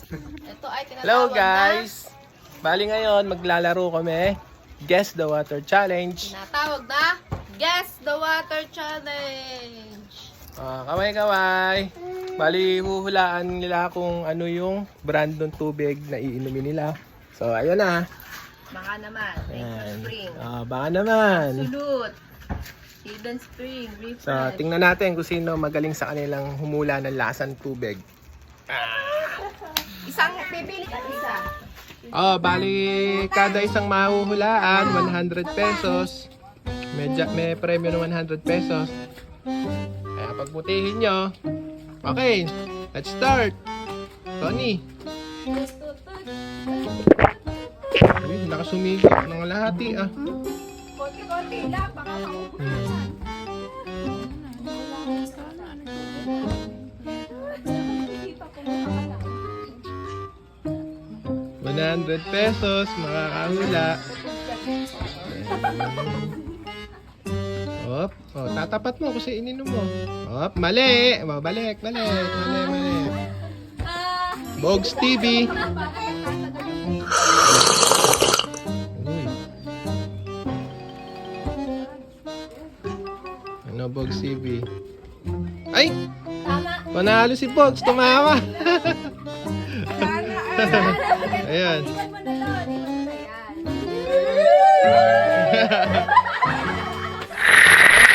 Ito ay tinatawag Hello guys! Bali ngayon, maglalaro kami. Guess the Water Challenge. Tinatawag na Guess the Water Challenge. Kamay-kamay. Bali, huhulaan nila kung ano yung brand ng tubig na iinumin nila. So, ayun na. Baka naman. Ayan. Spring. Baka naman. Absolute. Hidden Spring. Refresh. So, tingnan natin kung sino magaling sa kanilang humula ng lasang tubig. Isang pipili ka isa. Bali, kada isang mahuhulaan, 100 pesos. May premyo ng 100 pesos. Kaya pagputihin nyo. Okay, let's start. Tony. Uy, nakasumigit ng lahati ah. Konti-konti lang. Baka makukulan. 100 pesos, makakahula. Op, tatapat mo kasi ininom mo. Op, mali. Balik. Bogs TV. Uy. Ano Bogs TV? Ay! Panalo si Bogs, tumawa. Ayan. Iwan mo na lang. Iwan mo na yan.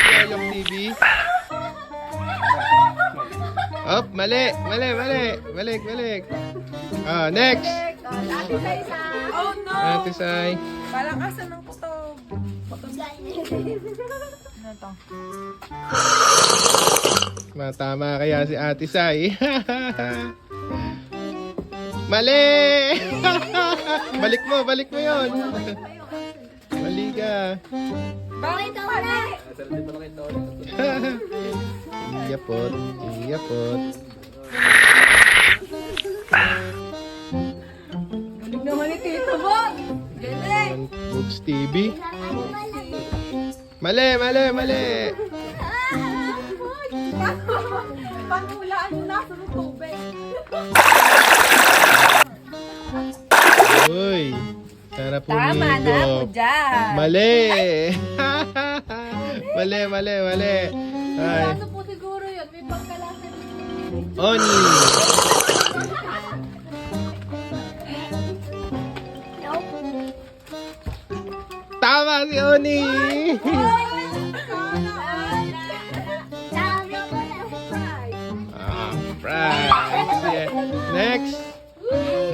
Yoyok TV. Op, mali. Balik. Next. Lati sa isa. Oh no! Ate Sai. Palakasan ng kutob. Ano to? Matama kaya si Ate Sai. Mali! Balik mo yun. Mali ka. Bakit ka mali? Iyapot. Galing naman ni Tito mo. Galing. Books TV. Mali. Panghulaan mo na sa tubig. Uy. Sarap Tama na ako humigop. dyan. Mali. Mali. Ay. Ano po siguro yun? May pagkalasa dito. Oni. Tama si Oni. Right. Yeah. Next.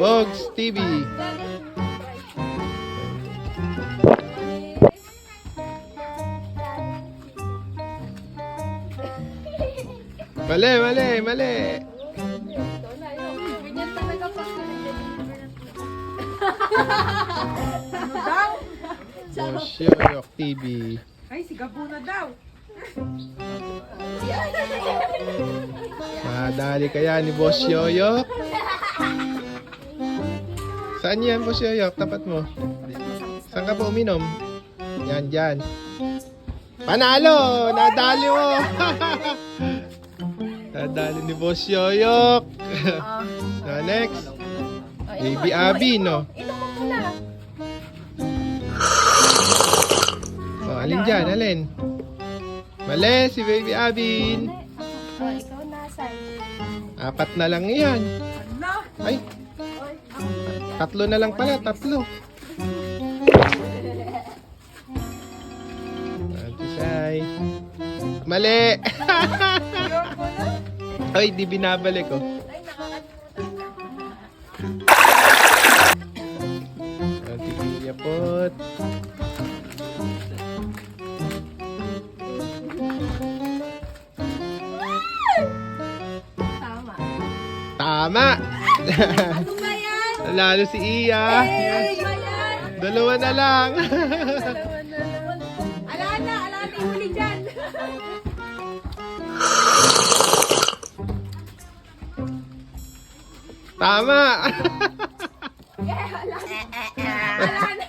Bogs TV. Mali. Ganyan talaga pag Yoyok TV. Ay, sigabo na daw. Madali kaya ni Boss Yoyok? Saan yan, Boss Yoyok? Tapat mo. Saan ka pa uminom? Yan, dyan. Panalo! Nadali mo! Nadali ni Boss Yoyok. Next. Baby Abby, no? Inom mo muna. Alin dyan? Alin? Mali, si Baby Abin. Ikaw nasay. 4 na lang yan. Ay. 3 na lang pala, 3. Ate Sai. Mali. Ay, di binabalik oh. Ay, nakakalimutan. Ate Iyapot. Tama. Ano ba yan? Nanalo si Iya. Ano ba yan? 2 na lang. Ala na yung huli dyan. Tama. Ala na.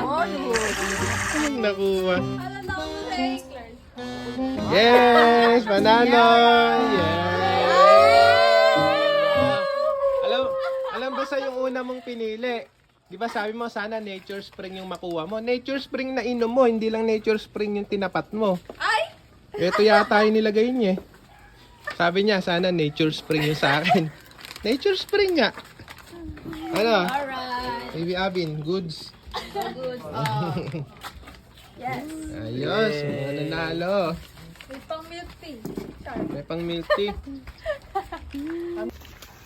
Bonus. Nakuha. Ala na ako sa England. Yes, panalo. Yes. Rosa yung una mong pinili. Di ba sabi mo sana Nature Spring yung makuha mo? Nature Spring na inom mo, hindi lang Nature Spring yung tinapat mo. Ay! Ito yata yung nilagay niya eh. Sabi niya sana Nature Spring yung sa akin. Nature Spring nga. Ano? Alright. Baby Abin, goods. So good. Oh. Yes. Ayos, mga nanalo. May pang milk tea. May pang milk tea.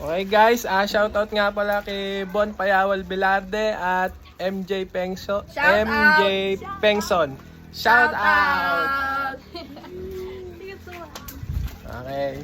Okay guys, shoutout nga pala kay Bon Payawal Velarde at MJ Pengso. Shout MJ out! Pengson. Shout out! out! Okay.